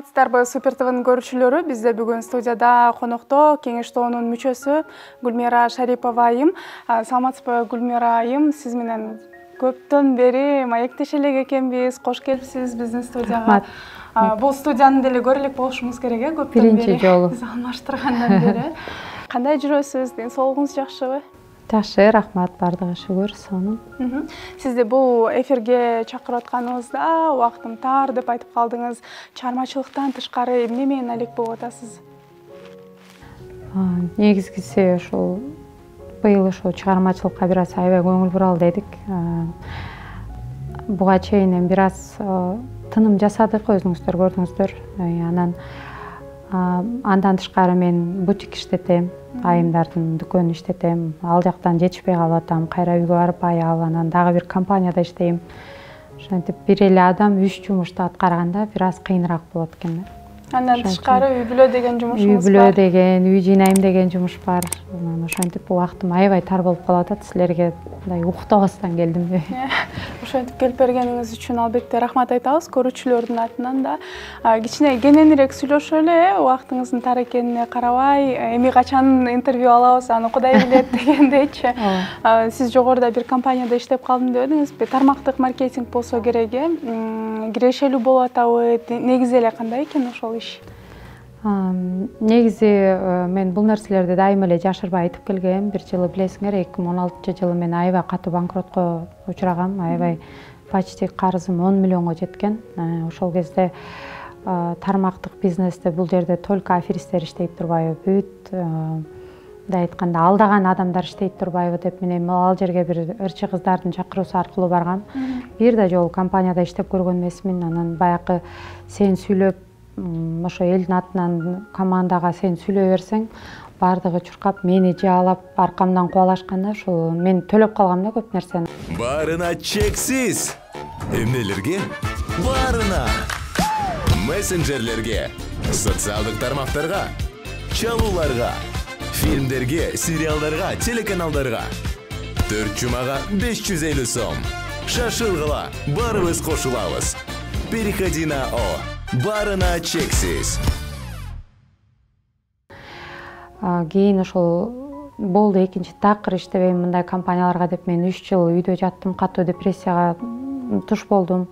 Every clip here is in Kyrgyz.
Саламатсыздарбы, Супер ТВнын көрүүчүлөрү. Бизде бүгүн студияда конокто Кеңеш тобунун мүчөсү Гүлмира Шарипова айым. Саламатсызбы, Гүлмира айым? Сиз менен көптөн бери маектеше элек экенбиз. Кош келипсиз биздин студияга. Бул студияны деле көрө элек болушубуз керек, көптөн бери. Биринчи жолу. Биз алмаштыргандан бери. Кандай жүрөсүз? Ден соолугуңуз жакшыбы? Жакшы, рахмат, бардыгы шүгүр, сонун. Сизди бул эфирге чакырып атканыбызда убактым тар деп айтып калдыңыз. Чыгармачылыктан тышкары эмне менен алек болуп атасыз? Негизгиси ушул быйыл ушул чыгармачылыкка бир аз аябай көңүл буралы дедик. Буга чейин бир аз тыным жасадык, өзүңүздөр көрдүңүздөр. Андан тышкары мен бутик иштетем. Айымдардын дүкөнүн иштетем. Ал жактан жетишпей калып атам. Кайра үйгө барып аял, анан дагы бир компанияда иштейм. Ошентип бир эле адам 3 жумушту аткарганда бир аз кыйыныраак болот экен. Андан тышкары үй бүлө деген жумушуңуз бар. Үй бүлө деген, үй жыйнайм деген жумуш бар. Ошентип убактым аябай тар болуп калып атат. Силерге мындай уктабастан келдим. Ошентип келип бергениңиз үчүн албетте рахмат айтабыз көрүүчүлөрдүн атынан да. Кичине кененирээк сүйлөшөлү эле, убактыңыздын тар экенине карабай, эми качан интервью алабыз, аны Кудай билет дегендейчи. Сиз жогоруда бир компанияда иштеп калдым дедиңизби? Тармактык маркетинг болсо керек, кирешелүү болуп атабы? Негизи эле кандай экен ошол иш? Негизи мен бул нерселерди дайыма эле жашырбай айтып келгем. Бир жылы билесиңер, 2016-жылы мен аябай катуу банкротко учурагам. Аябай почти карызым 10 миллионго жеткен. Ошол кезде тармактык бизнесте бул жерде только аферисттер иштейт турбайбы, бүт мындай айтканда алдаган адамдар иштейт турбайбы деп мен ал жерге бир ырчы кыздардын чакыруусу аркылуу баргам. Бир да жолу компанияда иштеп көргөн эмесмин. Анан баягы сен сүйлөп ошо элдин атынан командага сен сүйлөй берсең, бардыгы чуркап, мени жаалап, аркамдан кубалашканда ошол мен төлөп калгам да көп нерсени. Барына чексиз. Эмнелерге? Барына. Мессенджерлерге, социалдык тармактарга, чалууларга, фильмдерге, сериалдарга, телеканалдарга. 4 жумага 550 сом. Шашылгыла, барыбыз кошулабыз. Переходи на О. Барына чексиз. Кийин ошол болду, экинчи такыр иштебейм мындай компанияларга деп мен 3 жыл үйдө жаттым, катуу депрессияга туш болдум.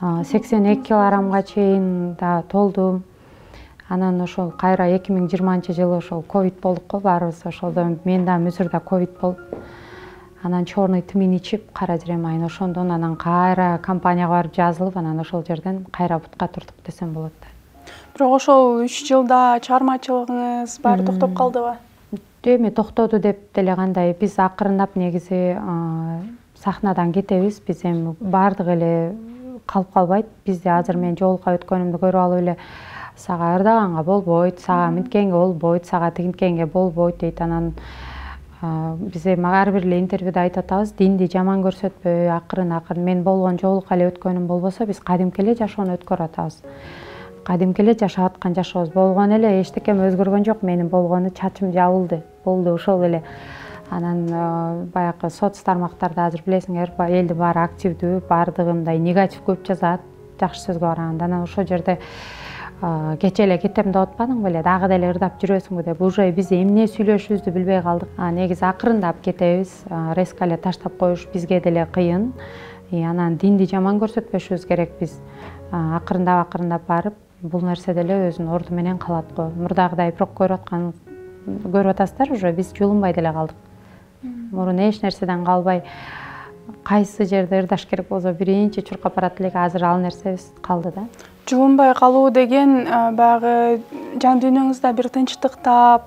82 килограммга чейин да толдум. Анан ошол кайра 2020-жылы ошол ковид болдук го баарыбыз. Ошолдо мен да мөзүрдө ковид болуп, анан чорный тмин ичип, кара жирем айын ошондон анан кайра компанияга барып жазылып, анан ошол жерден кайра бутка турдук десем болот. Бирок ошол 3 жылда чыгармачылыгыңыз баары токтоп калдыбы? Эми токтоду деп деле кандай, биз акырындап негизи сахнадан кетебиз. Биз эми баардыгы эле калып калбайт. Бизде азыр мен жолука өткөнүмдү көрүп алып эле сага ырдаганга болбойт, сага минткенге болбойт, сага тигинткенге болбойт дейт. Анан биз эми ар бир эле интервьюда айтып атабыз, динди жаман көрсөтпөй, акырын мен болгон жолука эле өткөнүм болбосо, биз кадимки эле жашоону өткөрүп атабыз. Кадимки эле жашап аткан жашообуз болгон эле, эчтекем өзгөргөн жок. Менин болгону чачым жабылды, болду ошол эле. Анан баягы соц тармактарда азыр билесиңер, элдин баары активдүү, баардыгы мындай негатив көп жазат, жакшы сөзгө караганда. Анан ошол жерде кече эле кетем деп атпадың беле, дагы деле ырдап жүрөсүңбү деп, уже биз эмне сүйлөшүүбүздү билбей калдык. Негизи акырындап кетебиз, резко эле таштап коюш бизге деле кыйын. Анан динди жаман көрсөтпөшүбүз керек, биз акырындап барып, бул нерсе деле өзүнүн орду менен калат го. Мурдагыдай бирок көрүп атасыздар, уже биз жулунбай деле калдык. Мурун эч нерседен калбай, кайсы жерде ырдаш керек болсо биринчи чуркап барат элек, азыр ал нерсебиз калды да. Жулунбай калуу деген баягы жан дүйнөңүздө бир тынчтыктап,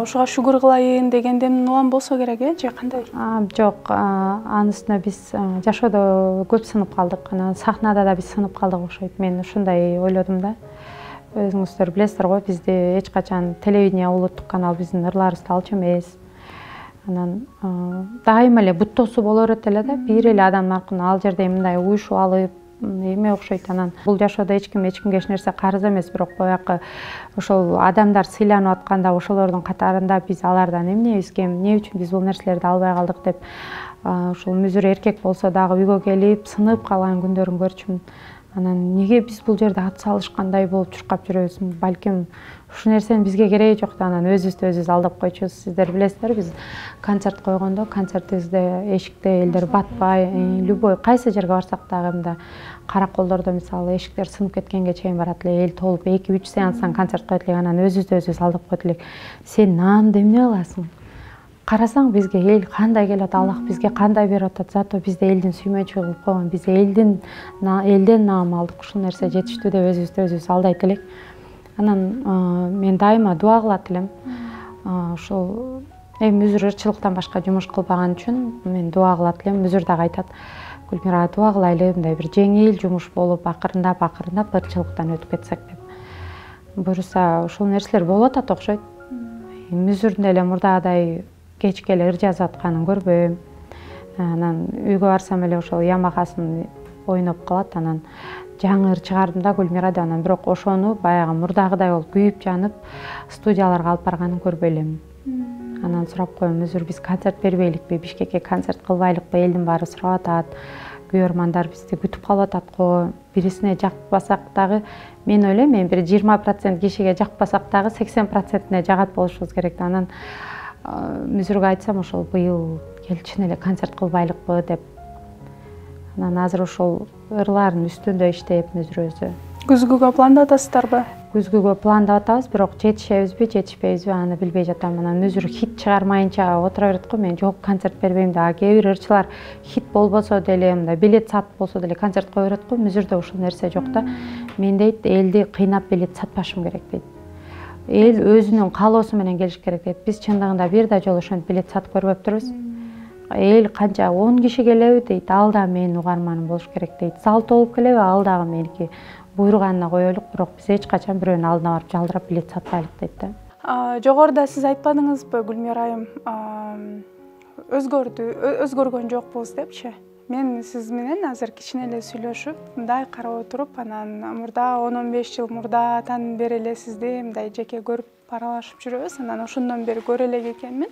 ушуга шүгүр кылайын дегенден улам болсо керек, же кандай? Жок, анын үстүнө биз жашоодо көп сынып калдык, анан сахнада да биз сынып калдык окшойт. Мен ушундай ойлодум да. Өзүңүздөр билесиздер го, бизде эч качан телевидение, улуттук канал биздин ырларыбызды алчу эмес. Анан дайыма эле буттосу боло берет эле да, бир эле адамдын аркылуу ал жерде мындай уюшуп алып, эме окшойт. Анан бул жашоодо эч кимге эч нерсе карыз эмес, бирок баягы ошол адамдар сыйланып атканда ошолордун катарында биз алардан эмнебизге, эмне үчүн биз бул нерселерди албай калдык деп ошол мүзүр эркек болсо дагы үйгө келип сынып калган күндөрүн көрчүмүн. Анан неге биз бул жерде ат салышкандай болуп чуркап жүрөбүз? Балким ушул нерсенин бизге кереги жок да, анан өзүбүздү алдап койчубуз. Сиздер билесиздер, биз концерт койгондо концертибизде эшикте элдер батпай, любой кайсы жерге барсак дагы мында караколдордо мисалы эшиктер сынып кеткенге чейин барат эле, эл толуп 2-3 сеанстан концерт коет элек, анан өзүбүздү алдап коет элек. Сен наамды эмне кыласың? Карасаң бизге эл кандай келет, Аллах бизге кандай берип атат. Зато бизде элдин сүймөнчүгү кылып койгон, биз элден наам алдык. Ушул нерсе жетиштүү деп өзүбүздү алдайт элек. Анан мен дайыма дуа кылат элем. Ушул мүзүр ырчылыктан башка жумуш кылбаган үчүн мен дуа кылат элем. Мүзүр дагы айтат, Гүлмира, дуа кылайлы, мындай бир жеңил жумуш болуп, акырындап ырчылыктан өтүп кетсек деп. Буюрса ушул нерселер болуп атат окшойт. Мүзүрдүн эле мурдагыдай кечке эле ыр жазып атканын көрбөйм. Анан үйгө барсам эле ошол Ямахасын ойноп калат. Анан жаңы ыр чыгардым да Гүлмира деп, анан бирок ошону баягы мурдагыдай болуп күйүп жанып студияларга алып барганын көрбөй элем. Анан сурап коем, мүзүр биз концерт бербейликпи, Бишкекке концерт кылбайлыкпы? Элдин баары сурап атат. Күйөрмандар бизди күтүп калып атат го. Бирисине жакпасак дагы, мен ойлойм, мен бир 20% кишиге жакпасак дагы 80%-ине жагат болушубуз керек да. Анан мүзүргө айтсам, ошол быйыл келчүн эле концерт кылбайлыкпы деп. Анан азыр ошол ырлардын үстүндө иштеп мүзүр өзү. Күзгүгө пландап атасыздарбы? Күзгүгө пландап атабыз, бирок жетишебизби, жетишпейбизби аны билбей жатам. Анан мүзүр хит чыгармайынча отура берет го. Мен жок, концерт бербейм да. Кээ бир ырчылар хит болбосо деле, мындай билет сатып болсо деле концерт кое берет го. Мүзүрдө ушул нерсе жок да. Мен дейт, элди кыйнап билет сатпашым керек дейт. Эл өзүнүн каалоосу менен келиш керек дейт. Биз чындыгында бир да жолу ошентип билет сатып көрбөптүрбүз. Эл канча 10 киши келеби дейт, ал да менин угарманым болуш керек дейт. Зал толуп келеби, ал дагы меники. Буйруганына коелук, бирок биз эч качан бирөөнүн алдына барып жалдырап билет сатпайлык дейт да. Жогоруда сиз айтпадыңызбы, Гүлмира айым, өзгөргөн жокпуз депчи? Мен сиз менен азыр кичине эле сүйлөшүп, мындай карап отуруп, анан мурда 10-15 жыл мурда таанып бере элесизди, мындай жеке көрүп аралашып жүрөбүз. Анан ошондон бери көрө элек экенмин.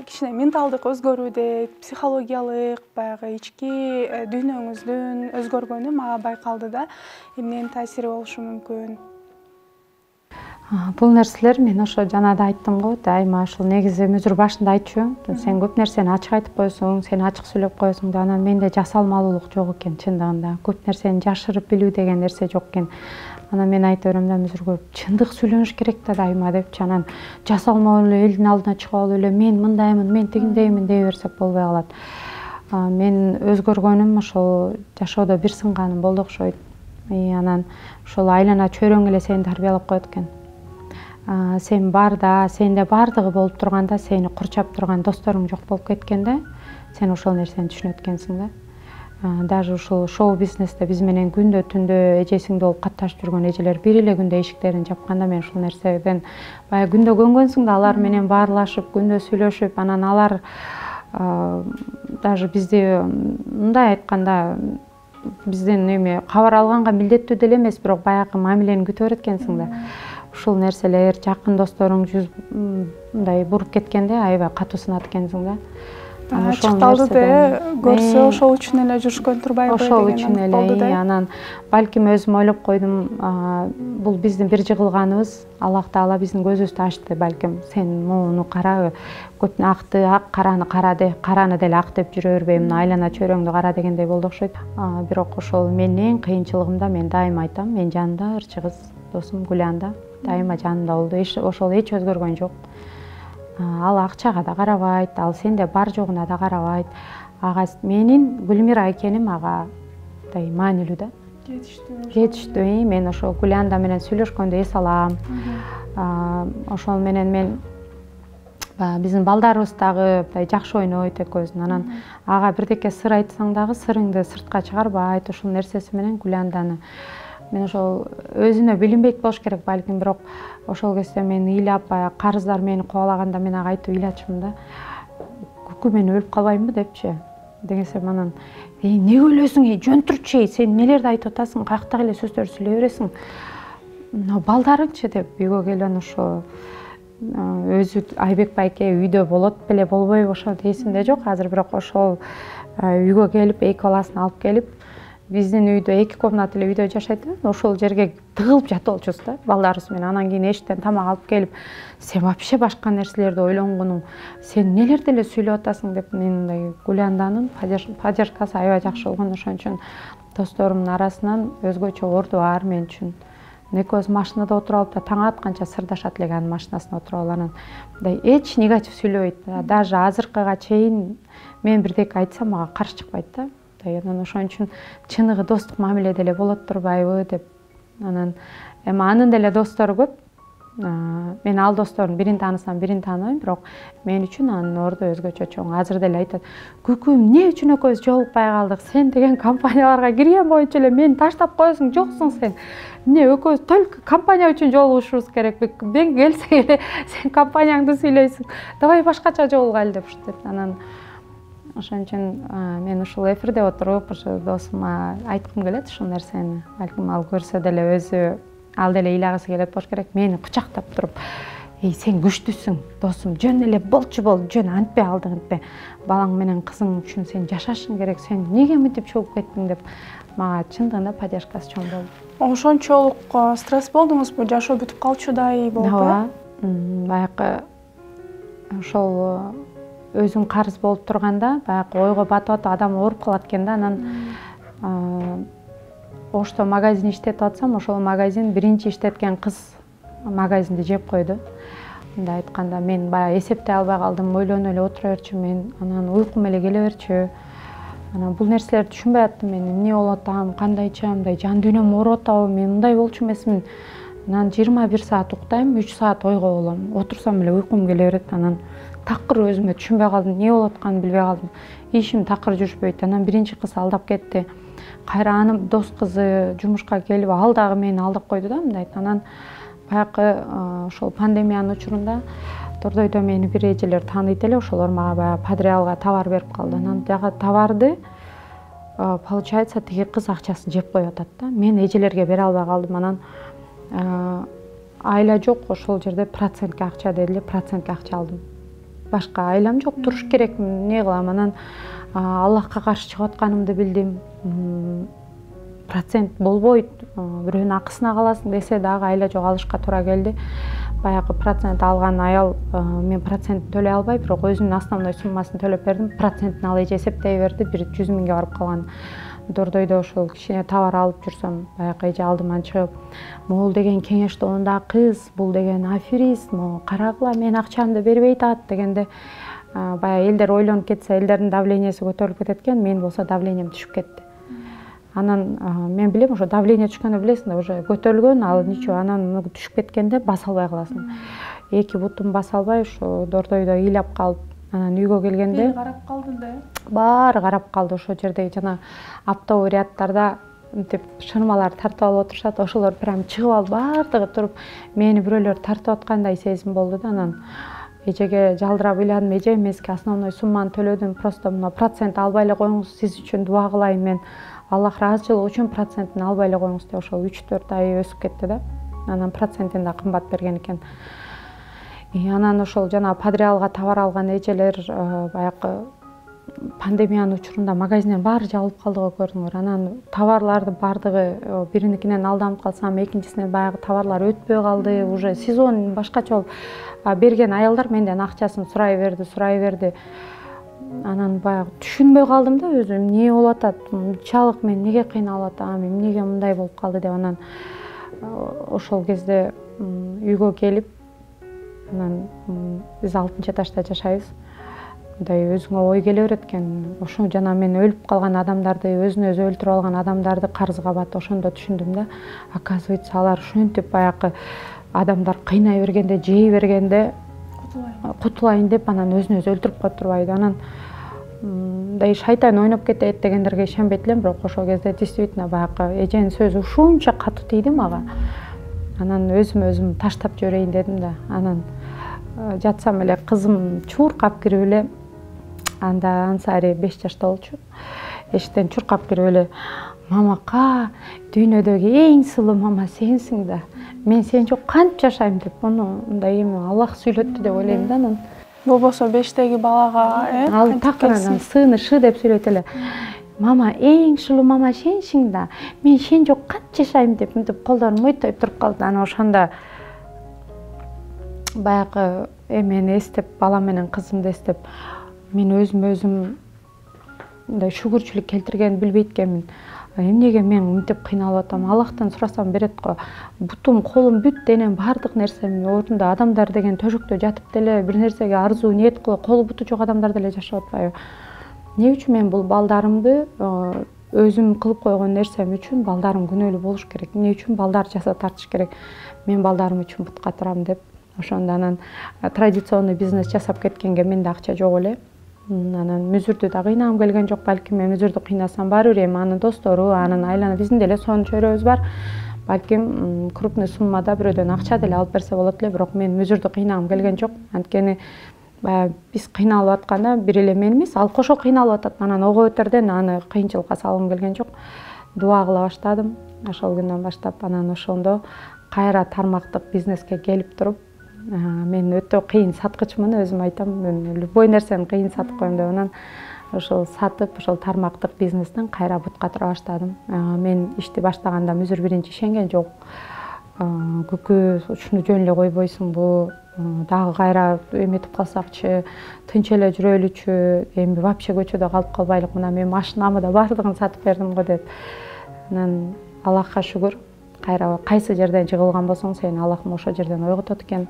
Кичине менталдык өзгөрүүдө, психологиялык, баягы ички дүйнөңүздүн өзгөргөнү мага байкалды да. Эмненин таасири болушу мүмкүн? Бул нерселер мен ошо жана да айттым го, дайыма ушул негизи мүзүр башында айтчу. Сен көп нерсени ачык айтып коесуң, сен ачык сүйлөп коесуң да, анан менде жасалмалуулук жок экен чындыгында. Көп нерсени жашырып билүү деген нерсе жок экен. Анан мен айта берем да, мүзүргө чындык сүйлөнүш керек да дайыма депчи. Анан жасалмалуу эле элдин алдына чыгып алып эле мен мындаймын, мен тигиндеймин дей берсек болбой калат. Мен өзгөргөнүм ошол жашоодо бир сынганым болду окшойт. Анан ошол айлана чөйрөң эле сени тарбиялап коет экен. Сен барда, сенде бардыгы болуп турганда, сени курчап турган досторуң жок болуп кеткенде, сен ошол нерсени түшүнөт экенсиң да. Даже ушул шоу бизнесте биз менен күндө түндө эжесиңди болуп катташып жүргөн эжелер бир эле күндө эшиктерин жапканда, мен ушул нерседен баягы күндө көнгөнсүң да, алар менен баарлашып, күндө сүйлөшүп, анан алар даже бизди мындай айтканда бизден эме кабар алганга милдеттүү деле эмес, бирок баягы мамилени күтө берет экенсиң да. Ушул нерселер жакын досторуң мындай буруп кеткенде аябай катуу сынат экенсиң да. Ачыкталды да, көрсө ошол үчүн эле жүрүшкөн турбайбы деген. Ошол үчүн эле, анан балким өзүм ойлоп койдум, бул биздин бир жыгылганыбыз, Аллах Таала биздин көзүбүздү ачты балким. Сен муну кара, көп акты ак, караны кара де, караны деле ак деп жүрө бербей, мына айлана чөйрөңдү кара дегендей болду окшойт. Бирок ошол менин кыйынчылыгымда мен дайыма айтам, мен жанымда ырчы кыз досум Гүланда дайыма жанымда болду. Ошол эч өзгөргөн жок. Ал акчага да карабайт, ал сенде бар жогуна да карабайт. Ага менин Гүлмира экеним ага маанилүү да. Жетиштүү. Мен ошо Гүланда менен сүйлөшкөндө эс алам. Ошол менен мен биздин балдарыбыз дагы жакшы ойнойт экөөбүздүн. Анан ага бирдеке сыр айтсаң дагы сырыңды сыртка чыгарбайт. Ошол нерсеси менен Гүланданы мен ошол өзүнө билинбейт болуш керек балким, бирок ошол кезде мен ыйлап, карыздар мени кубалаганда мен ага айтып ыйлачумун да. Күкү мен өлүп калбаймынбы депчи. Дегенсем анан эмне өлөсүң, жөн турчу, сен эмнелерди айтып атасың, каяктагы эле сөздөрдү сүйлөй бересиң. Балдарыңчы деп үйгө келген ошо өзү Айбек байке үйдө болот беле болбойбу ошо эсимде жок азыр, бирок ошол үйгө келип эки баласын алып келип биздин үйдө 2 комнаталуу үйдө жашайт эле, ошол жерге тыгылып жатып алчубуз да балдарыбыз менен. Анан кийин эшиктен тамак алып келип, сен вообще башка нерселерди ойлонгонуң, сен нелерди эле сүйлөп атасың деп мен мындай Гулянданын поддержкасы аябай жакшы болгон. Ошон үчүн досторумдун арасынан өзгөчө орду бар мен үчүн. Экөөбүз машинада отуруп алып да таң атканча сырдашат элек анын машинасына отуруп алып, анан мындай эч негатив сүйлөбөйт. Даже азыркыга чейин мен бирдеке айтсам мага каршы чыкпайт да. Анан ошон үчүн чыныгы достук мамиледе эле болот турбайбы деп. Анан эми анын деле достору көп. Мен ал достордун бирин таанысам, бирин тааныбайм, бирок мен үчүн анын орду өзгөчө чоң. Азыр деле айтат: "Күкү, эмне үчүн экөөбүз жолукпай калдык? Сен деген компанияларга кирген боюнча эле мени таштап коесуң, жоксуң сен. Эмне экөөбүз только компания үчүн жолугушубуз керек. Мен келсең эле сен компанияңды сүйлөйсүң. Давай башкача жолугайлы" деп уштайт. Анан ошон үчүн мен ушул эфирде отуруп, ошо досума айткым келет ушул нерсени. Балким ал көрсө деле өзү ал деле ыйлагысы келет болуш керек. Мени кучактап туруп, "Эй, сен күчтүүсүң, досум, жөн эле болчу бол, жөн антпе алдыңытпе. Балаң менен кызың үчүн сен жашашың керек. Сен эмнеге мынтип чогуп кеттиң" деп мага чындыгында поддержкасы чоң болду. Ошончолук стресс болдуңузбу? Жашоо бүтүп калчудай болуп? Ооба. Баягы ошол өзүң карыз болуп турганда, баягы ойго батып адам ооруп калат экен да. Анан Ошто магазин иштетип атсам, ошол магазин биринчи иштеткен кыз магазинди жеп койду. Мындай айтканда, мен баягы эсептей албай калдым, ойлонуп эле отура берчү мен. Анан уйкум эле келе берчү. Анан бул нерселерди түшүнбөй аттым мен. Эмне болуп атам, кандайча, мындай жан дүйнөм ооруп атабы, мен мындай болчу эмесмин. Анан 21 саат уктайм, 3 саат ойго болом. Отурсам эле уйкум келе берет. Анан такыр өзүмө түшүнбөй калдым, эмне болуп атканын билбей калдым. Ишим такыр жүрүшпөйт. Анан биринчи кыз алдап кетти. Кайра анын дос кызы жумушка келип, ал дагы мени алдап койду да, мындай. Анан баягы ошол пандемиянын учурунда Тордойдо мени бир эжелер тааныйт эле, ошолор мага баягы подреалга товар берип калды. Анан дагы товарды получается тиги кыз акчасын жеп коюп атат да. Мен эжелерге бере албай калдым. Анан айла жок, ошол жерде процентке акча дедиле, процентке акча алдым. Башка айлам жок, туруш керекмин, эмне кылам? Анан Аллахка каршы чыгып атканымды билдим. Процент болбойт, бирөөнүн акысына каласың десе дагы айла жок, алышка туура келди. Баягы процент алган аял мен процентин төлөй албай, бирок өзүнүн основной суммасын төлөп бердим. Процентин ал эже эсептей берди, 100 миңге барып калган. Дордойдо ошол кичине товар алып жүрсөм, баягы эже алдыман чыгып, "Могул деген кеңеште онда кыз, бул деген аферист, могу карагыла, мен акчамды бербейт атат" дегенде, баягы элдер ойлонуп кетсе, элдердин давлениясы көтөрүлүп кетет экен, мен болсо давлением түшүп кетти. Анан мен билем, ошо давление түшкөндө билесиң да, уже көтөрүлгөн, ал ничего, анан түшүп кеткенде баса албай каласың. Эки бутум баса албай, ошо Дордойдо ыйлап калып, анан үйгө келгенде карап калды да. Баары карап калды. Ошол жердеги жана оптовый ряддарда мынтип шырмалар тартып алып отурушат, ошолор прям чыгып алып баардыгы туруп, мени бирөөлөр тартып аткандай сезим болду да. Анан эжеге жалдырап ыйладым: "Эже, эмески основной сумманы төлөдүм, просто мына процент албай эле коюңуз, сиз үчүн дуа кылайын мен. Аллах ыраазычылыгы үчүн процентин албай эле коюңуз" деп ошол 3-4 ай өсүп кетти да. Анан процентин да кымбат берген экен. Анан ошол жана подреалга товар алган эжелер баягы пандемиянын учурунда магазинден баары жабылып калды го, көрдүңөр. Анан товарлардын баардыгы бириникинен алданып калсам, экинчисинен баягы товарлар өтпөй калды. Уже сезон башкача болуп берген аялдар менден акчасын сурай берди. Анан баягы түшүнбөй калдым да өзүм, эмне болуп атат, мынчалык мен эмнеге кыйналып атам, эмнеге мындай болуп калды деп. Анан ошол кезде үйгө келип, анан биз 6-этажда жашайбыз. Мындай өзүңө ой келе берет экен. Ошо жана мен өлүп калган адамдарды, өзүн өзү өлтүрүп алган адамдарды карызга батып, ошондо түшүндүм да. Оказывается, алар ушинтип баягы адамдар кыйнай бергенде, жей бергенде кутулайын деп анан өзүн өзү өлтүрүп коюп турбайбы. Анан мындай шайтан ойноп кетет дегендерге ишенбейт элем, бирок ошол кезде действительно баягы эженин сөзү ушунча катуу тийди мага. Анан өзүм таштап жиберейин дедим да. Анан жатсам эле кызым чуркап кирип эле, анда ансари 5 жашта болчу. Эшиктен чуркап кирип эле: "Мамака, дүйнөдөгү эң сулуу мама сенсиң да. Мен сен жок кантип жашайм" деп, муну мындай эми Аллах сүйлөттү деп ойлойм да. Анан Болбосо 5теги балага, ал такыр анан сыны шы деп сүйлөйт эле. мама эң шулуу мама сенсиң да, мен сен жок кантип жашайм деп мынтип колдорун мыйтой туруп калды. Анан ошондо баягы эмени эстеп, балам менен кызымды эстеп, мен өзүм мындай шүгүрчүлүк келтиргенин билбейт экенмин. Эмнеге мен мынтип кыйналып атам? Аллахтан сурасам берет го. Бутум, колум, бүт денем, бардык нерсем ордунда. Адамдар деген төшөктө жатып деле бир нерсеге арзуу ниет кылып, колу буту жок адамдар деле жашап атпайбы? Эмне үчүн мен бул балдарымды өзүм кылып койгон нерсем үчүн балдарым күнөөлүү болуш керек? Эмне үчүн балдар жаза тартыш керек? Мен балдарым үчүн бутка турам деп. Ошондо анан традиционный бизнес жасап кеткенге менде акча жок эле. Анан мүзүрдү да кыйнагым келген жок. Балким мен мүзүрдү кыйнасам баары бир эми анын достору, анын айлана биздин деле сонун чөйрөбүз бар. Балким крупный суммада бирөөдөн акча деле алып берсе болот эле, бирок мен мүзүрдү кыйнагым келген жок. Анткени биз кыйналып атканда бир эле мен эмес, ал кошо кыйналып атат. Анан ого өтөрдөн аны кыйынчылыкка салгым келген жок. Дуа кыла баштадым. Ошол күндөн баштап анан ошондо кайра тармактык бизнеске келип туруп, мен өтө кыйын саткычмын, өзүм айтам. Мен любой нерсени кыйын сатып коем деп анан ошол сатып, ошол тармактык бизнестен кайра бутка тура баштадым. Мен ишти баштаганда мүзүр биринчи ишенген жок. Күкү ушуну жөн эле койбойсуңбу? Дагы кайра эметип калсакчы, тынч эле жүрөлүчү, эми вообще көчөдө калып калбайлык, мына мен машинамы да баардыгын сатып бердим го деп. Анан Аллахка шүгүр, кайра кайсы жерден жыгылган болсоң, сени Аллахым ошол жерден ойготот экен,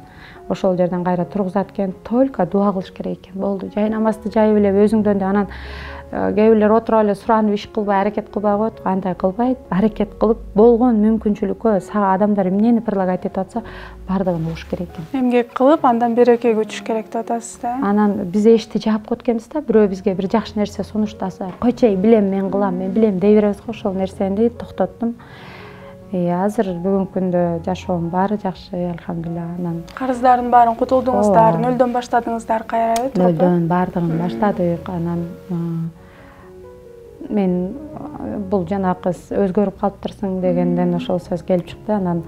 ошол жерден кайра тургузат экен. Только дуа кылыш керек экен. Болду. Жай намазды жайып эле өзүңдөн да анан кээ бирлер отуруп эле суранып иш кылбай, аракет кылбай коет. Андай кылбайт. Аракет кылып болгон мүмкүнчүлүккө сага адамдар эмнени предлагать этип атса, баардыгын угуш керек экен. Эмгек кылып, андан береке күтүш керек деп атасыз да. Анан биз эшти жаап кеткенбиз да, бирөө бизге бир жакшы нерсе сунуштаса, койчой, билем мен кылам, мен билем дей беребиз го, ошол нерсени токтоттум. Азыр бүгүнкү күндө жашоом баары жакшы, алхамдулилла. Анан карыздардын баарын кутулдуңуздар, нөлдөн баштадыңыздар кайра, туура? Нөлдөн баардыгын баштадык. Анан мен бул жанакы өзгөрүп калыптырсың дегенден ошол сөз келип чыкты. Анан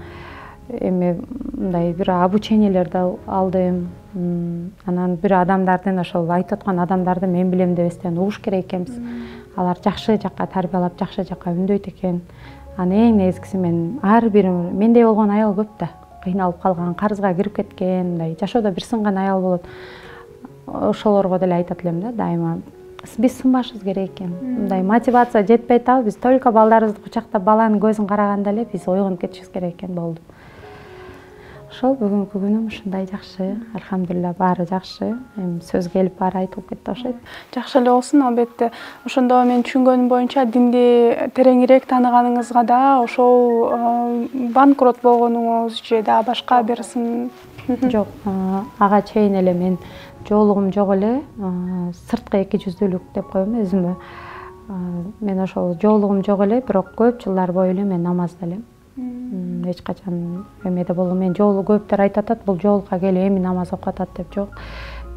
эми мындай бир обучениелерди алдым. Анан бир адамдардын ошол айтып аткан адамдарды мен билем дебестен угуш керек экенбиз. Алар жакшы жакка тарбиялап, жакшы жакка үндөйт экен. Анан эң негизгиси мен ар бир мендей болгон аял көп да. Кыйналып калган, карызга кирип кеткен, мындай жашоодо бир сынган аял болот. Ошолорго деле айтат элем да, дайыма. Биз сынбашыбыз керек экен. Мындай мотивация жетпей атабы, биз только балдарыбызды кучактап, баланын көзүн караганда эле биз ойгонуп кетишибиз керек экен, болду. Ошол бүгүнкү күнүм ушундай жакшы, алхамдулилла, баары жакшы. Эми сөз келип баары айтылып кетти окшойт. Жакшы эле болсун, албетте. Ошондо мен түшүнгөнүм боюнча динди тереңирээк тааныганыңызга да ошол банкрот болгонуңуз же да башка бир сын жок, ага чейин эле мен жоолугум жок эле, сырткы эки жүздүүлүк деп коем өзүмө. Мен ошол жоолугум жок эле, бирок көп жылдар бою эле мен намазда элем. Эч качан эмеде болгон. Мен жоолу көптөр айтып атат, бул жоолукка келип эми намаз окуп атат деп. Жок.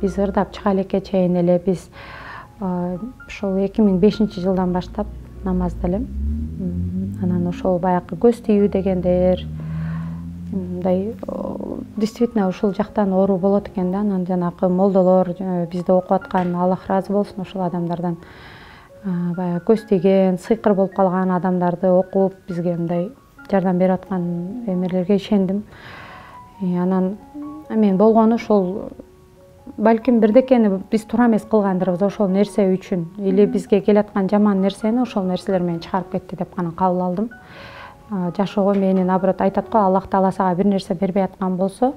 Биз ырдап чыга элекке чейин эле биз ошол 2005-жылдан баштап намазда элем. Анан ошол баягы көз тийүү дегендер, мындай действительно ушул жактан оору болот экен да. Анан жанакы молдолор бизде окуп аткан, Аллах ыраазы болсун ошол адамдардан, баягы көз тийген, сыйкыр болуп калган адамдарды окуп бизге мындай жардам берип аткан эмелерге ишендим. Анан мен болгону ошол балким бирдекени биз туура эмес кылгандырбыз ошол нерсе үчүн, или бизге келаткан жаман нерсени ошол нерселер мени чыгарып кетти деп гана кабыл алдым. Жашоого мени наоборот айтат го, Аллах Таала сага бир нерсе бербей аткан болсо,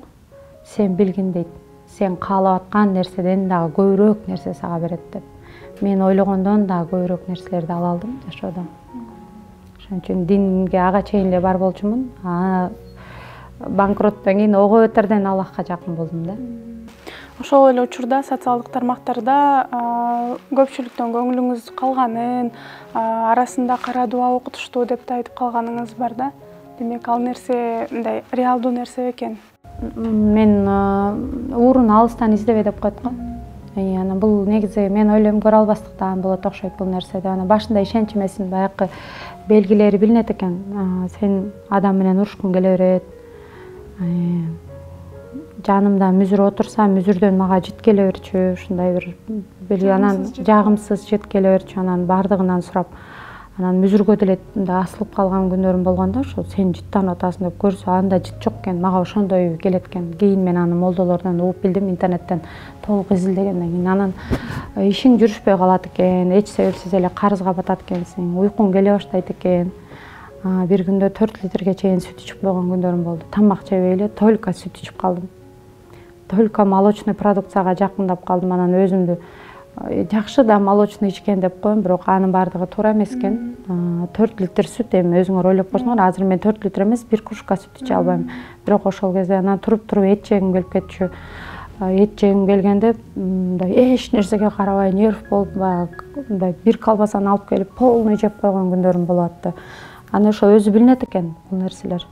сен билгин дейт. Сен каалап аткан нерседен дагы көбүрөөк нерсе сага берет деп. Мен ойлогондон дагы көбүрөөк нерселерди ала алдым жашоодон. Ошон үчүн динге ага чейин эле бар болчумун. Банкроттон кийин ого өтөрдөн Аллахка жакын болдум да. Ошол эле учурда социалдык тармактарда көпчүлүктөн көңүлүңүз калганын, арасында кара дуа окутуштуу деп да айтып калганыңыз бар да. Демек, ал нерсе мындай реалдуу нерсе экен. Мен уурун алыстан издебе деп коет го. Анан бул негизи мен ойлойм көрө албастыктан болот окшойт бул нерсе деп. Анан башында ишенч эмесин баягы белгилери билинет экен. Сен адам менен урушкуң келе берет. жанымда мүзүр отурса мүзүрдөн мага жит келе берчү, ушундай бир анан жагымсыз жит келе берчү, анан бардыгынан сурап, анан мүзүргө деле асылып калган күнөрүм болгондо, ошо сен життанып атасың деп көрсө, анда жит жок экен, мага ошондой келет экен. Кийин мен аны молдолордон угуп билдим, интернеттен толук изилдегенден кийин. Анан ишиң жүрүшпөй калат экен, эч себепсиз эле карызга батат экенсиң, уйкуң келе баштайт экен. Бир күндө 4 литрге чейин сүт ичип койгон күнөрүм болду. Тамак жебей эле только сүт ичип калдым. Только молочный продукцияга жакындап калдым. Анан өзүмдү жакшы да молочный ичкен деп коем, бирок анын бардыгы туура эмес экен. 4 литр сүт, эми өзүңөр ойлоп көрсөңөр, азыр мен 4 литр эмес, 1 кружка сүт иче албайм. Бирок ошол кезде анан туруп эт жегим келип кетчү. Эт жегим келгенде мындай эч нерсеге карабай, нерв болуп, мындай бир колбасаны алып келип полный жеп койгон күнөрүм болуп атты. Аны ошо өзү билинет экен бул нерселер.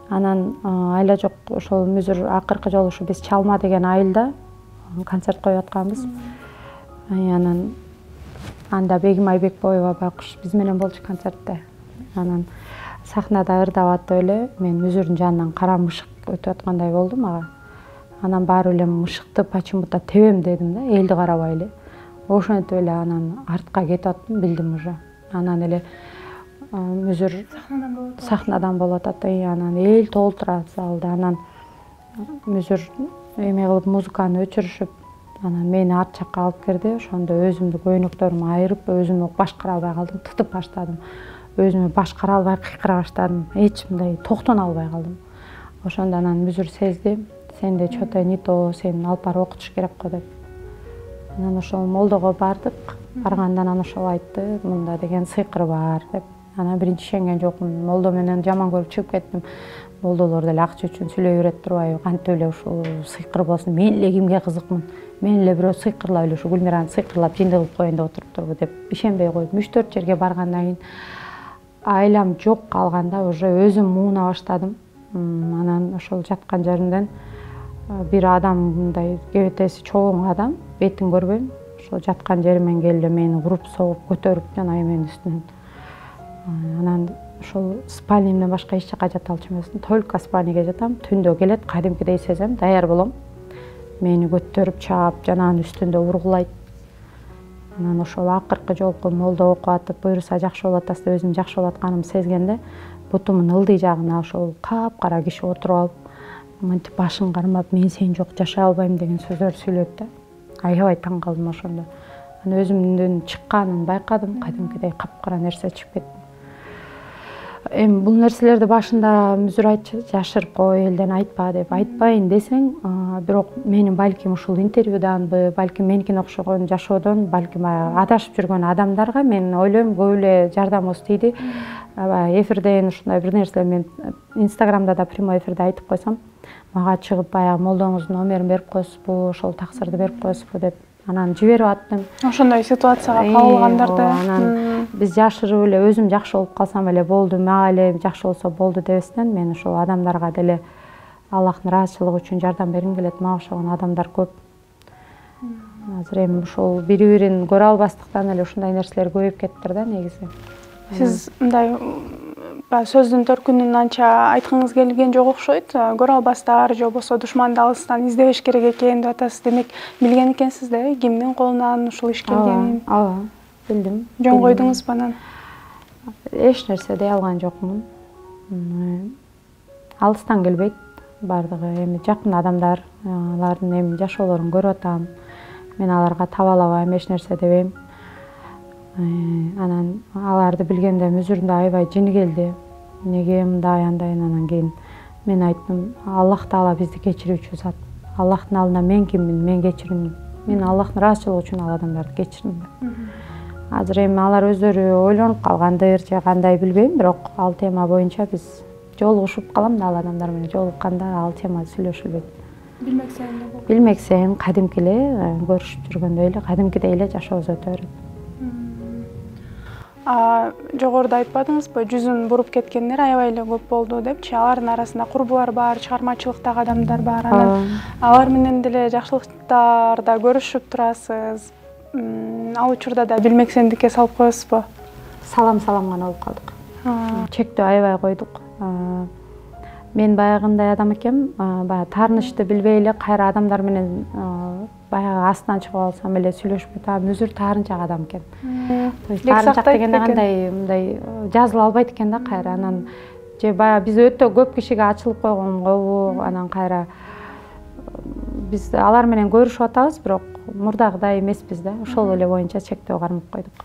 Анан айла жок, ошол мүзүр акыркы жолу ушу биз Чалма деген айылда концерт коюп атканбыз. Анан анда Бегим Айбекбоева байкуш биз менен болчу концертте. Анан сахнада ырдап атып эле мен мүзүрдүн жанынан кара мышык өтүп аткандай болду мага. Анан барып эле мышыкты почему-то тебем дедим да, элди карабай эле. Ошентип эле анан артка кетип аттым, билдим уже. Анан эле мүзүр сахнадан болуп атат, анан эл толтура залда. Анан мүзүр эме кылып музыканы өчүрүшүп, анан мени арт жакка алып кирди. Ошондо өзүмдү көйнөктөрүмү айырып, өзүмү башкара албай калдым, тытып баштадым. Өзүмү башкара албай кыйкыра баштадым. Эч мындай токтоно албай калдым. Ошондо анан мүзүр сезди, сенде что-то не то, сен алып барып окутуш керек го деп. Анан ошол молдого бардык. Барганда анан ошол айтты, мында деген сыйкыр бар деп. Анан биринчи ишенген жокмун. Молдо менен жаман көрүп чыгып кеттим. Молдолор деле акча үчүн сүйлөй берет турбайбы? Кантип эле ушул сыйкыр болсун? Мен эле кимге кызыкмын? Мен эле бирөө сыйкырлап эле ушу Гүлмираны сыйкырлап жинди кылып коеюн деп отуруптурбу деп ишенбей коюп 3-4 жерге баргандан кийин айлам жок калганда уже өзүм мууна баштадым. Анан ошол жаткан жеримден бир адам, мындай кебетеси чоң адам, бетин көрбөйм, ошол жаткан жеримен келип мени уруп согуп көтөрүп жана менин үстүнөн. Анан ошол спальнямден башка эч жака жата алчу эмесмин. Только спальняга жатам. Түндө келет, кадимкидей сезем, даяр болом. Мени көтөрүп чаап, жананын үстүндө ургулайт. Анан ошол акыркы жолку молдо окуп атып, буюрса жакшы болуп атасыз деп өзүм жакшы болуп атканымды сезгенде, бутумдун ылдый жагына ошол капкара киши отуруп алып, мынтип башын кармап, мен сен жок жашай албайм деген сөздөр сүйлөдү да. Аябай таң калдым ошондо. Анан өзүмдүн чыкканын байкадым, кадимкидей капкара нерсе чыгып кетти. Эми бул нерселерди башында мүзүр айтчу, жашырып кой, элден айтпа деп. Айтпайын десең, бирок менин балким ушул интервьюданбы, балким меникине окшогон жашоодон, балким адашып жүргөн адамдарга мен ойлойм көп эле жардамыбыз тийди. Эфирден ушундай бир нерселер мен Инстаграмда да прямой эфирде айтып койсом, мага чыгып баягы молдоңуздун номерин берип коесузбу, ошол таксырды берип коесузбу деп анан жиберип аттым. Ошондой ситуацияга кабылгандарды анан биз жашырып эле өзүм жакшы болуп калсам эле болду, мага эле жакшы болсо болду дебестен мен ошол адамдарга деле Аллахтын ыраазычылыгы үчүн жардам бергим келет. Мага окшогон адамдар көп. Азыр эми ошол бири-бирин көрө албастыктан эле ушундай нерселер көбөйүп кеттир да негизи. Сиз мындай сөздүн төркүнүн анча айткыңыз келген жок окшойт. Көрө албастар же болбосо душманды алыстан издебеш керек экен деп атасыз. Демек билген экенсиз да, кимдин колунан ушул иш келгенин. Ооба, билдим. Жөн койдуңузбу анан? Эч нерсе дей алган жокмун. Алыстан келбейт бардыгы. Эми жакын адамдар, алардын эми жашоолорун көрүп атам. Мен аларга табалабайм, эч нерсе дебейм. Анан аларды билгенде мүзүрдө аябай жини келди. Неге мындай андай, анан кийин мен айттым, Аллах Таала бизди кечирүүчү зат. Аллахтын алдында мен киммин, мен кечирим. Мен Аллахтын ыраазычылыгы үчүн ал адамдарды кечирдим. Азыр эми алар өздөрү ойлонуп калгандыр же кандай билбейм, бирок ал тема боюнча биз жолугушуп калам да ал адамдар менен. Жолукканда ал тема сүйлөшүлбөйт. Билмексен кадимки эле көрүшүп жүргөндөй эле, кадимкидей эле жашообуз өтө берет. Жогоруда айтпадыңызбы, жүзүн буруп кеткендер аябай эле көп болду депчи. Алардын арасында курбулар бар, чыгармачылыктагы адамдар бар. Анан алар менен деле жакшылыктарда көрүшүп турасыз. Ал учурда да билмексендикке салып коесузбу? Салам гана болуп калдык. Чектөө аябай койдук. Мен баягындай адам экенмин, баягы таарынычты билбей эле кайра адамдар менен баягы астынан чыгып алсам эле сүйлөшпөй атам, өзүр таарынчак адам экен. Таарынчак дегенде кандай мындай жазыла албайт экен да кайра. Анан же баягы биз өтө көп кишиге ачылып койгонгобу, анан кайра биз алар менен көрүшүп атабыз, бирок мурдагыдай эмеспиз да. Ошол эле боюнча чектөө кармап койдук.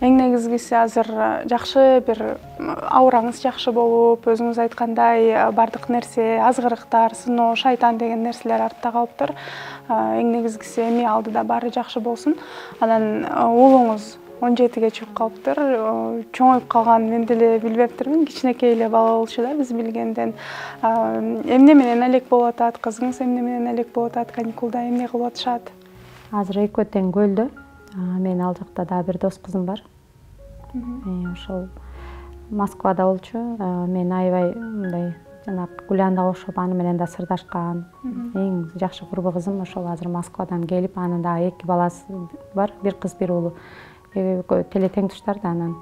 Эң негизгиси азыр жакшы бир аураңыз жакшы болуп, өзүңүз айткандай бардык нерсе, азгырыктар, сыноо, шайтан деген нерселер артта калыптыр. Эң негизгиси эми алдыда баары жакшы болсун. Анан уулуңуз 17-ге чыгып калыптыр. Чоңоюп калган мен деле билбептирмин. Кичинекей эле бала болчу да биз билгенден. Эмне менен элек болуп атат? Кызыңыз эмне менен элек болуп атат? Каникулда эмне кылып атышат? Азыр экөө тең көлдө. Мен ал жакта да бир дос кызым бар. Ошол Москвада болчу. Мен аябай мындай жанагы Гулянга окшоп аны менен да сырдашкан. Эң жакшы курбу кызым ошол азыр Москвадан келип, анын да 2 баласы бар, бир кыз, бир уулу. Экөө теле тең туштар да. Анан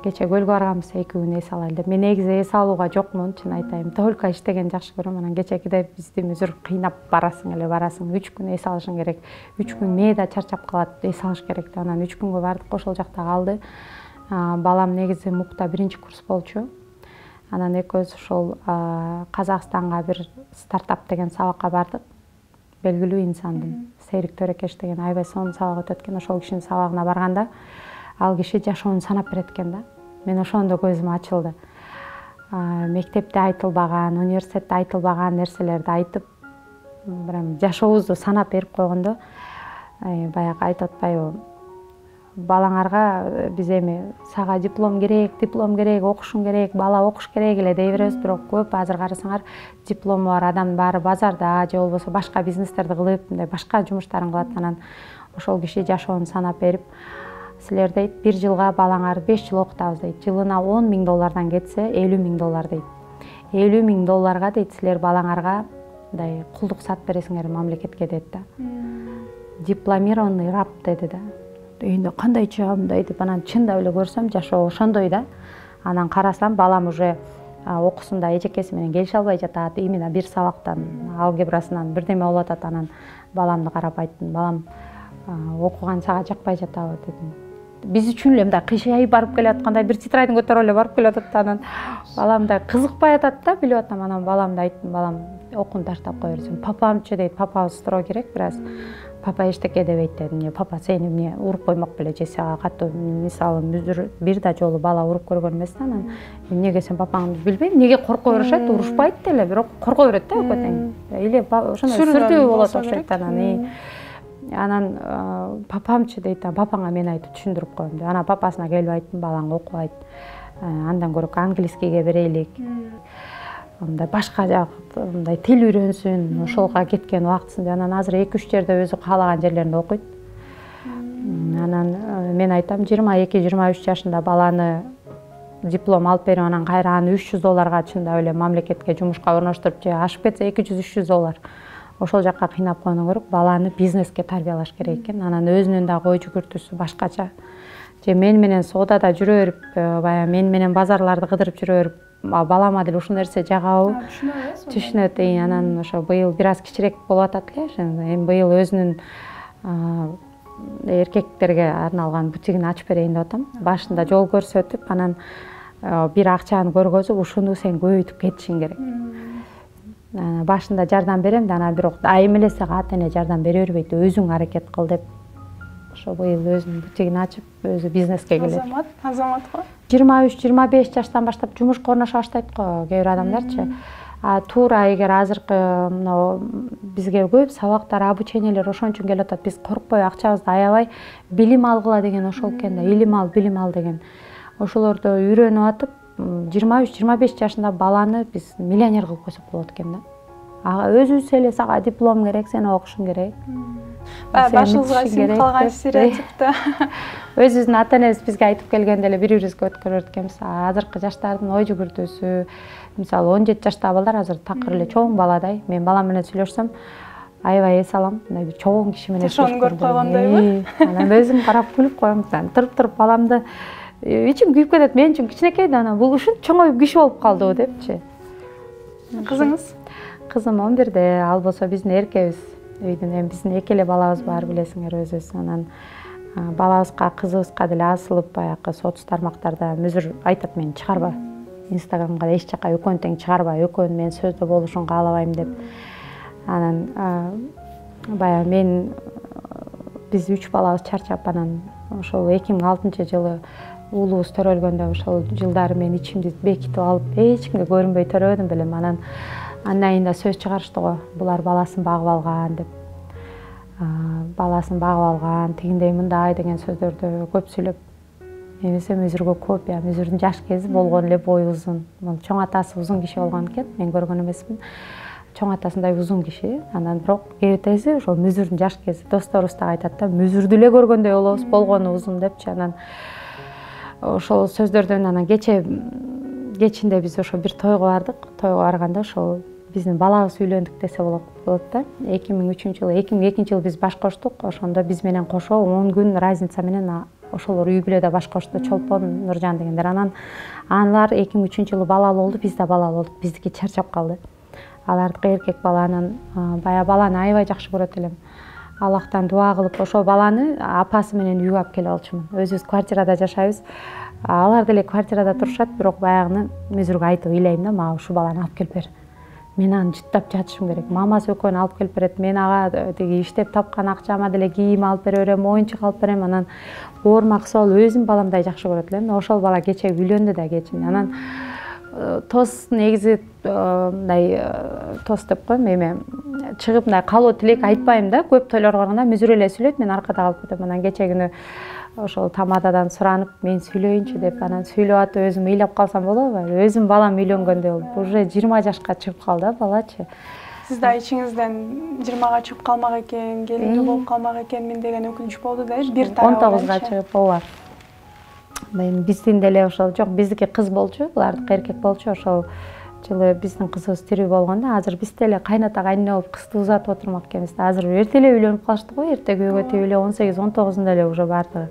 кече көлгө барганбыз, 2 күн эс алайлы деп. Мен негизи эс алууга жокмун, чын айтайын. Только иштеген жакшы көрөм. Анан кечекиде бизди өзүр кыйнап барасың 3 күн эс алышың керек. 3 күн мээда чарчап калат, эс алыш керек деп. Анан 3 күнгө бардык, ошол жакта калды. Балам негизи МУКта 1-курс болчу. Анан экөөбүз ошол Казакстанга бир стартап деген сабакка бардык. Белгилүү инсандын Серик Төрөкеш деген аябай сонун сабак өтөт экен. Ошол кишинин сабагына барганда ал киши жашоону санап берет экен да. Мен ошондо көзүм ачылды. Мектепте айтылбаган, университетте айтылбаган нерселерди айтып, прям жашообузду санап берип койгондо, баягы айтып атпайбы, балаңарга биз эми сага диплом керек, окушуң керек, бала окуш керек эле дей беребиз, бирок көп азыр карасаңар диплому бар адам баары базарда же болбосо башка бизнестерди кылып, мындай башка жумуштарын кылат. Анан ошол киши жашоону санап берип, силер дейт 1 жылга балаңарды 5 жыл окутабыз дейт. Жылына $10,000 кетсе $50,000 дейт. $50,000 дейт силер балаңарга мындай кулдук сатып бересиңер мамлекетке дейт да. Дипломированный раб деди да. Эйинде кандайча мындай деп, анан чындап эле көрсөм жашоо ошондой да. Анан карасам балам уже окуусунда эжекеси менен келише албай жатат. Именно бир сабактан, алгебрасынан бирдеме болуп атат. Анан баламды карап айттым, балам окуган сага жакпай жатабы дедим. Биз үчүн эле мындай кыйшайып барып келаткандай бир тетрадын көтөрүп эле барып келатат. Анан балам да кызыкпай атат да, билип атам. Анан баламды айттым, балам окууну таштап кое берсең. Папамчы дейт, папабыз строго керек бираз. Папа эчтеке дебейт дедим. Папа сени эмне уруп коймок беле же сага катуу мисалы бир да жолу бала уруп көргөн эмес да. Анан эмнеге сен папаңды билбейм, эмнеге корко беришет, урушпайт деле, бирок корко берет да экөө тең. Или ошондой сүрдүү болот окшойт. Анан папамчы дейт, папаңа мен айтып түшүндүрүп коем деп. Анан папасына келип айттым, балаң окубайт. Андан көрө английскийге берелик. Мындай башка жак мындай тил үйрөнсүн, ошолго кеткен убактысын деп. Анан азыр 2-3 жерде өзү каалаган жерлеринде окуйт. Анан мен айтам, 22-23 жашында баланы диплом алып берип, анан кайра аны $300 чындап эле мамлекетке жумушка орноштуруп, же ашып кетсе $200-300 ошол жакка кыйнап койгондон көрө баланы бизнеске тарбиялаш керек экен. Анан өзүнүн да ой жүгүртүүсү башкача. Же мен менен соодада жүрө берип, баягы мен менен базарларды кыдырып жүрө берип, балама деле ушул нерсе жагабы? Түшүнөт. Анан ошо быйыл бир аз кичирээк болуп атат эле. Эми быйыл өзүнүн эркектерге арналган бутигин ачып берейин деп атам. Башында жол көрсөтүп, анан бир акчаны көргөзүп, ушуну сен көбөйтүп кетишиң керек. Башында жардам берем да, анан бирок айым эле сага ата эне жардам бере бербейт, өзүң аракет кыл деп. Ошо быйыл өзүнүн бутигин ачып, өзү бизнеске келет. Азамат го. 23-25 жаштан баштап жумушка орноша баштайт го кээ бир адамдарчы. Туура эгер азыркы бизге көп сабактар, обучениелер ошон үчүн келип атат. Биз коркпой, акчабызды аябай билим алгыла деген ошол экен да. Илим ал деген. Ошолорду үйрөнүп атып, 23-25 жашында баланы биз миллионер кылып койсок болот экен да. Өзүбүз эле сага диплом керек, сен окушуң керек. Башыңызга сиңип калган стереотипти. Өзүбүздүн ата энебиз бизге айтып келгенде эле бири-бирибизге өткөрөт экенбиз. Азыркы жаштардын ой жүгүртүүсү, мисалы 17 жаштагы балдар азыр такыр эле чоң баладай. Мен балам менен сүйлөшсөм, аябай эс алам. Мындай бир чоң киши менен ошону көрүп койгондойбу? Анан өзүм карап күлүп коем. Туруп баламды ичим күйүп кетет. Мен үчүн кичинекей да анан бул ушунча чоңоюп киши болуп калдыбы депчи. Кызыңыз? Кызым 11-де, ал болсо биздин эркебиз. Үйдүн эми биздин эки эле балабыз бар билесиңер өзүбүз. Анан балабызга, кызыбызга деле асылып баягы соц тармактарда мүзүр айтат, мени чыгарба. Инстаграмга эч жака экөөнү тең чыгарба, экөөнүн менин сөздө болушун каалабайм деп. Анан баягы мен биз 3 балабыз чарчап, анан ошол 2006-жылы уулубуз төрөлгөндө ошол жылдары мен ичимди бекитип алып, эч кимге көрүнбөй төрөдүм белем. Анан айында сөз чыгарышты го, булар баласын багып алган деп. Баласын багып алган, тигиндей мындай деген сөздөрдү көп сүйлөп. Эмесе мүзүргө копия, мүзүрдүн жаш кези болгон эле бою узун. Чоң атасы узун киши болгон экен, мен көргөн эмесмин. Чоң атасындай узун киши. Анан бирок кээптеси ошол мүзүрдүн жаш кези. Досторубуз да айтат да, мүзүрдү эле көргөндөй болобуз, болгону узун депчи. Анан ошол сөздөрдөн анан кечинде биз ошо бир тойго бардык. Тойго барганда ошол биздин балабыз үйлөндүк десе болот да. 2003-жылы, 2002-жылы биз баш коштук. Ошондо биз менен кошо 10 күн разница менен ошолор үй бүлөдө баш кошто, Чолпон, Нуржан дегендер. Анан алар 2003-жылы балалуу болду, биз да балалуу болдук. Биздики чарчап калды. Алардыкы эркек баланын, бая баланы аябай жакшы көрөт элем. Аллахтан дуа кылып, ошол баланы апасы менен үйгө алып келип алчумун. Өзүбүз квартирада жашайбыз. Алар деле квартирада турушат, бирок баягыны мүзүргө айтып ыйлайм да, мага ушу баланы алып келип бер. Мен аны жыттап жатышым керек. Мамасы экөөнү алып келип берет. Мен ага тиги иштеп тапкан акчама деле кийим алып бере берем, оюнчук алып берем. Анан оормак сол өзүм баламдай жакшы көрөт элем. Ошол бала кече үйлөндү да кечин. Анан тос негизи мындай тос деп коем, эме чыгып мындай калуу тилек айтпайм да. Көп тойлорго барганда мүзүр эле сүйлөйт, мен аркада калып кетем. Анан кече күнү ошол тамададан суранып, мен сүйлөйүнчү деп, анан сүйлөп атып өзүм ыйлап калсам болобу? Өзүм балам үйлөнгөндөй болуп, уже 20 жашка чыгып калды балачы. Сиз да ичиңизден 20га чыгып калмак экен, келиндүү болуп калмак экенмин деген өкүнүч болду да, бир тарабы. 19га чыгып, ооба. Мен биздин деле ошол жок, биздики кыз болчу, булардыкы эркек болчу. Ошол жылы биздин кызыбыз тирүү болгондо, азыр биз деле кайната кайнына болуп кызды узатып отурмак экенбиз да. Азыр эрте эле үйлөнүп калышты го, эрте күйөөгө тийип эле 18-19-унда эле уже бардыгы.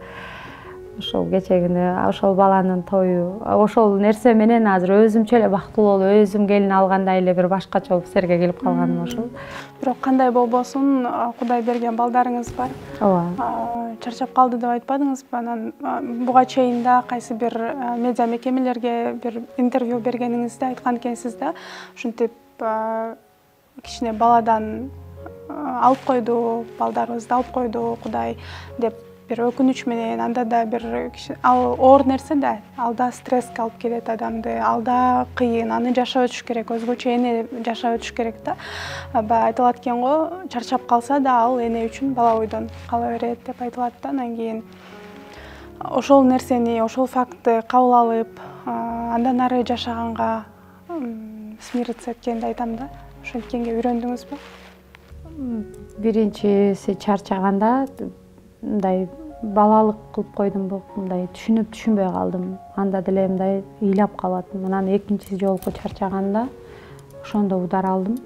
Ошол кече күнү ошол баланын тою, ошол нерсе менен азыр өзүмчө эле бактылуу болуп, өзүм келин алгандай эле бир башкача болуп силерге келип калганым ошол. Бирок кандай болбосун, Кудай берген балдарыңыз бар. Ооба. Чарчап калды деп айтпадыңызбы? Анан буга чейин да кайсы бир медиа мекемелерге бир интервью бергениңизде айткан экенсиз да, ушинтип кичине баладан алып койду, балдарыбызды алып койду Кудай деп бир өкүнүч менен, анда да бир ал оор нерсе да, алда стресске алып келет адамды, алда кыйын, аны жашап өтүш керек, өзгөчө эне жашап өтүш керек да. Баягы айтылат экен го, чарчап калса да ал эне үчүн бала бойдон кала берет деп айтылат да. Анан кийин ошол нерсени, ошол фактты кабыл алып, андан ары жашаганга смириться эткенди айтам да. Ошенткенге үйрөндүңүзбү? Биринчиси чарчаганда мындай балалык кылып койдумбу, мындай түшүнбөй калдым. Анда деле мындай ыйлап калатым. Анан экинчи жолку чарчаганда ошондо удар алдым.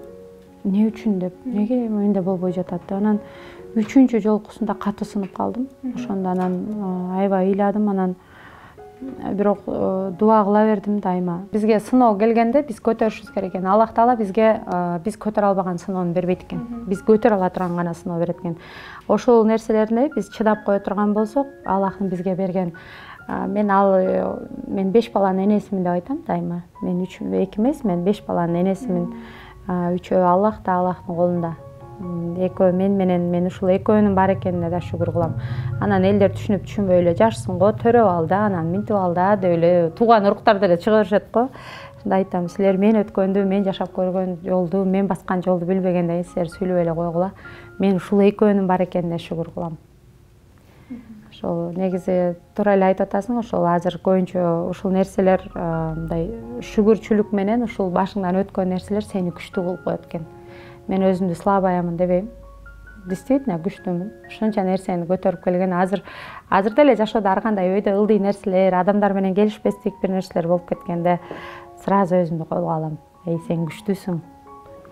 Не үчүн деп, неге менде болбой жатат деп. Анан үчүнчү жолкусунда катуу сынып калдым. Ошондо анан аябай ыйладым. Анан бирок дуа кыла бердим дайыма. Бизге сыноо келгенде биз көтөрүшүбүз керек экен. Аллах Таала бизге биз көтөрө албаган сыноону бербейт экен. Биз көтөрө ала турган гана сыноо берет экен. Ошол нерселерди биз чыдап кое турган болсок, Аллахтын бизге берген. Мен 5 баланын энесимин деп айтам дайыма. Мен 2 эмес, мен 5 баланын энесимин. 3-өө Аллахта, Аллахтын колунда. Экөө мен менен, мен ушул экөөнүн бар экенине да шүгүр кылам. Анан элдер түшүнбөй эле жашсың го, төрөп ал да, анан минтип ал да деп эле тууган уруктар деле чыга беришет го. Ошондо айтам, силер мен өткөндү, мен жашап көргөн жолду, мен баскан жолду билбегенден силер сүйлөп эле койгула. Мен ушул экөөнүн бар экенине шүгүр кылам. Ошол негизи туура эле айтып атасың, ошол азыр көбүнчө ушул нерселер мындай шүгүрчүлүк менен ушул башыңдан өткөн нерселер сени күчтүү кылып коет экен. Мен өзүмдү слабаямын дебейм. Действительно күчтүүмүн. Ушунча нерсени көтөрүп келген. Азыр деле жашоодо ар кандай өйдө ылдый нерселер, адамдар менен келишпестик бир нерселер болуп кеткенде сразу өзүмдү колго алам. Сен күчтүүсүң.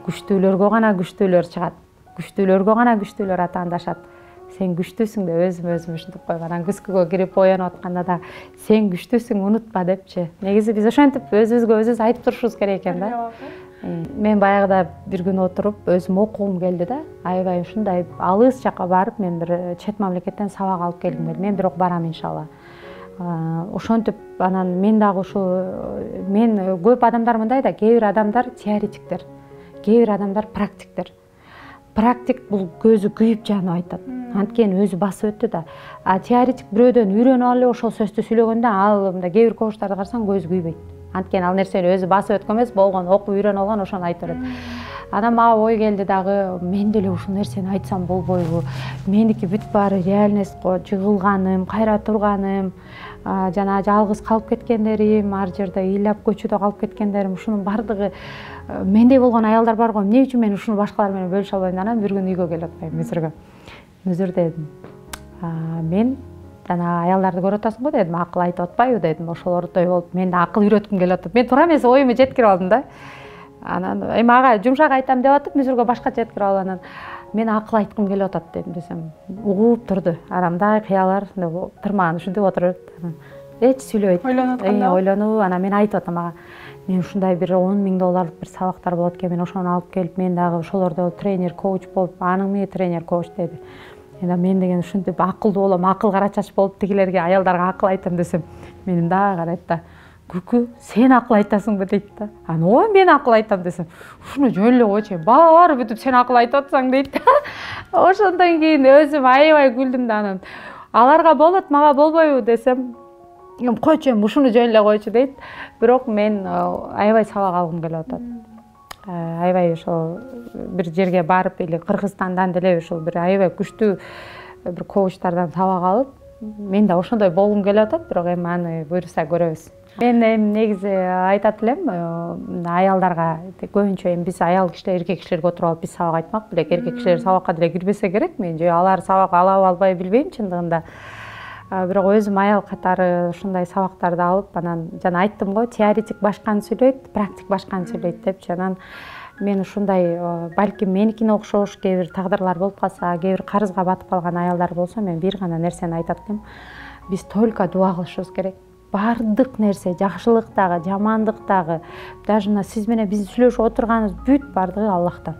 Күчтүүлөргө гана күчтүүлөр чыгат. Күчтүүлөргө гана күчтүүлөр атаандашат. сен күчтүүсүң деп өзүм ушинтип коюм. Анан күзгүгө кирип оянып атканда да сен күчтүүсүң, унутпа депчи. Негизи биз ошентип өзүбүз айтып турушубуз керек экен да. Мен баягыда бир күн отуруп өзүм окугум келди да. Аябай ушундай алыс жакка барып мен бир чет мамлекеттен сабак алып келгим келди. Мен бирок барам иншалла. Ошентип анан мен дагы ушул мен көп адамдар мындай да, кээ бир адамдар теоретиктер, кээ бир адамдар практиктер. Практик бул көзү күйүп жанып айтат. Анткени өзү басып өттү да. А теоретик бирөөдөн үйрөнүп алып ошол сөздү сүйлөгөндө ал мындай кээ бир коучтарды карасаң көзү күйбөйт. Анткени ал нерсени өзү басып өткөн эмес, болгон, окуп үйрөнүп алган, ошону айтып берет. Анан мага ой келди дагы, мен деле ушул нерсени айтсам болбойбу? Меники бүт баары реальностько жыгылганым, кайра турганым, жана жалгыз калып кеткендерим, ар жерде ыйлап көчөдө калып кеткендерим, ушунун бардыгы мендей болгон аялдар бар го. Эмне үчүн мен ушуну башкалар менен бөлүшө албайм? Анан бир күн үйгө келип атпайм, Мүзүргө. Мүзүр дедим. Мен жана аялдарды көрүп атасың го дедим, акыл айтып атпайбы дедим. Ошолордой болуп, мен да акыл үйрөткүм келип атат. Мен туура эмес оюмду жеткирип алдым да. Анан эми ага жумшак айтам деп атып, Мүзүргө башкача жеткирип алып анан мен акыл айткым келип атат дедим десем, угуп турду. Анан мындай кыялар тырмаган ушинтип отуруп эч сүйлөбөйт. Ойлонуп атканда. Ойлонуп, анан мен айтып атам ага. Мен ушундай бир 10 000 долларлык бир сабактар болот экен, мен ошону алып келип, мен дагы ошолордо тренер, коуч болуп, анын эмне тренер, коуч деди. Мен деген ушинтип акылдуу болом, акыл карачаш болуп тигилерге аялдарга акыл айтам десем, мени мындай карайт да. Күкү, сен акыл айтасыңбы дейт да. Анан ой, мен акыл айтам десем, ушуну жөн эле койчу, баары бүтүп сен акыл айтып атсаң дейт да. Ошондон кийин өзүм аябай күлдүм да анан. Аларга болот, мага болбойбу десем, койчу, ушуну жөн эле койчу дейт. Бирок мен аябай сабак алгым келип атат. Аябай ошол бир жерге барып или Кыргызстандан деле ушул бир аябай күчтүү бир коучтардан сабак алып, мен да ошондой болгум келип атат, бирок эми аны буйруса көрөбүз. Мен эми негизи айтат элем, аялдарга көбүнчө эми биз аял кишилер, эркек кишилерге отуруп алып биз сабак айтмак белек, эркек кишилер сабакка деле кирбесе керек. Мен же алар сабак алабы албайбы билбейм чындыгында. Бирок өзүм аял катары ушундай сабактарды алып, анан жана айттым го, теоретик башканы сүйлөйт, практик башканы сүйлөйт депчи. Анан мен ушундай балким меникине окшош кээ бир тагдырлар болуп калса, кээ бир карызга батып калган аялдар болсо, мен бир гана нерсени айтат элем. Биз только дуа кылышыбыз керек. Бардык нерсе, жакшылык дагы, жамандык дагы, даже мына сиз менен биздин сүйлөшүп отурганыбыз бүт бардыгы Аллахтан.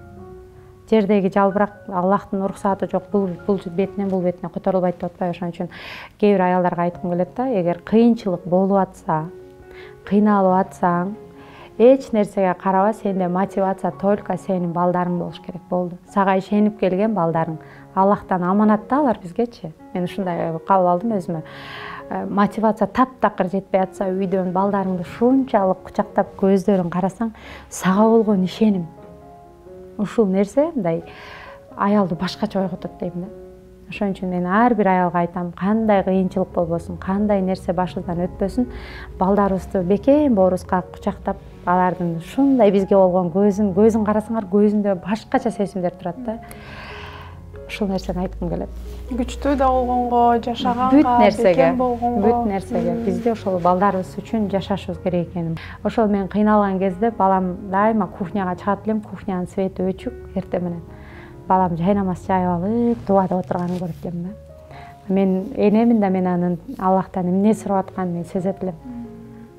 Жердеги жалбырак Аллахтын уруксаты жок, бул бетинен бул бетине которулбайт деп атпайбы? Ошон үчүн кээ бир аялдарга айткым келет да, эгер кыйынчылык болуп атса, кыйналып атсаң, эч нерсеге караба, сенде мотивация только сенин балдарың болуш керек болду. Сага ишенип келген балдарың. Аллахтан аманат да алар бизгечи. Мен ушундай кабыл алдым өзүмө. Мотивация таптакыр жетпей атса, үйдөн балдарыңды шунчалык кучактап көздөрүн карасаң, сага болгон ишеним. Ушул нерсе мындай аялды башкача ойготот дейм да. Ошон үчүн мен ар бир аялга айтам, кандай кыйынчылык болбосун, кандай нерсе башыңыздан өтпөсүн, балдарыбызды бекем боорубузга кучактап, алардын ушундай бизге болгон көзүн карасаңар, көзүндө башкача сезимдер турат да. Ушул нерсени айткым келет. Күчтүү да болгонго, жашаганга, бекем болгонго. Бүт нерсеге. Бизде ошол балдарыбыз үчүн жашашыбыз керек экенин. Ошол мен кыйналган кезде балам дайыма кухняга чыгат элем, кухнянын свети өчүк, эртең менен. Балам жайнамаз жайып алып, дубада отурганын көрөт элем да. Мен энемин да, мен анын Аллахтан эмне сурап атканын мен сезет элем.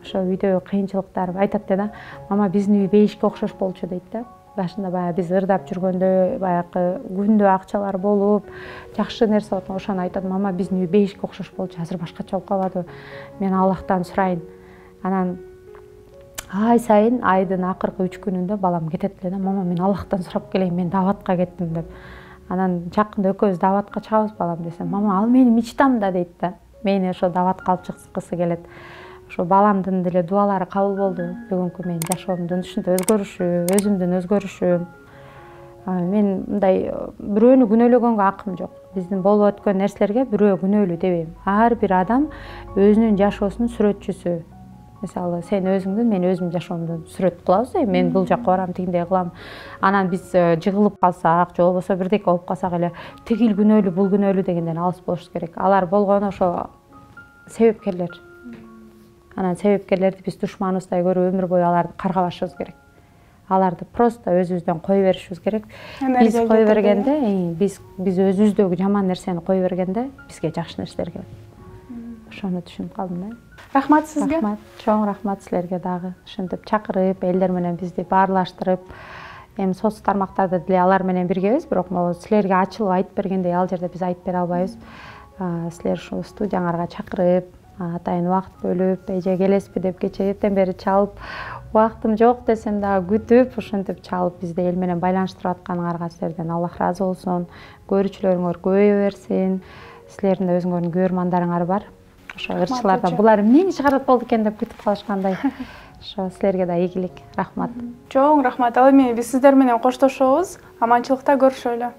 Ошол үйдө кыйынчылыктар айтат да, мама биздин үй бейишке окшош болчу дейт да. Башында баягы биз ырдап жүргөндө, баягы күндө акчалар болуп, жакшы нерсе болуп, ошону айтат, мама биздин үй бейишке окшош болчу, азыр башкача болуп калбадыбы? Мен Аллахтан сурайын. Анан ай сайын айдын акыркы 3 күнүндө балам кетет эле да, мама мен Аллахтан сурап келейин, мен даватка кеттим деп. Анан жакында экөөбүз даватка чыгабыз балам десем, мама ал менин мечтам да дейт да. Мени ошо даватка алып чыккысы келет. Ошо баламдын деле дуалары кабыл болду. Бүгүнкү менин жашоомдун ушундай өзгөрүшү, өзүмдүн өзгөрүшүм. Мен мындай бирөөнү күнөөлөгөнгө акым жок. Биздин болуп өткөн нерселерге бирөө күнөөлүү дебейм. Ар бир адам өзүнүн жашоосунун сүрөтчүсү. Мисалы, сен өзүңдүн, мен өзүмдүн жашоомду сүрөт кылабыз, мен бул жакка барам, тигиндей кылам. Анан биз жыгылып калсак, же болбосо бирдеке болуп калсак эле, тигил күнөөлүү, бул күнөөлүү дегенден алыс болушубуз керек. Алар болгону ошо себепкерлер. Анан себепкерлерди биз душманыбыздай көрүп, өмүр бою аларды каргабашыбыз керек. аларды просто өзүбүздөн кое беришибиз керек. Биз Энергия кое кетет, бергенде, биз өзүбүздөгү жаман нерсени кое бергенде бизге жакшы нерселер келет. Ошону түшүнүп калдым да. Рахмат сизге. Рахмат, чоң рахмат силерге дагы. Ушинтип чакырып, элдер менен бизди баарлаштырып, эми соц тармактарда деле алар менен биргебиз, бирок могу силерге ачылып айтып бергендей ал жерде биз айтып бере албайбыз. Силер ушу студияңарга чакырып, атайын убакыт бөлүп, эже келесизби деп кече эртен бери чалып, убактым жок десем дагы күтүп, ушинтип чалып бизди эл менен байланыштырып атканыңарга силерден Аллах ыраазы болсун. Көрүүчүлөрүңөр көбөйө берсин. Силердин да өзүңөрдүн көрмандарыңар бар. Ошо ырчыларда булар эмнени чыгарат болду экен деп күтүп калышкандай. Ошо силерге да ийгилик. Рахмат. Чоң рахмат. Ал эми биз сиздер менен коштошобуз. Аманчылыкта көрүшөлү.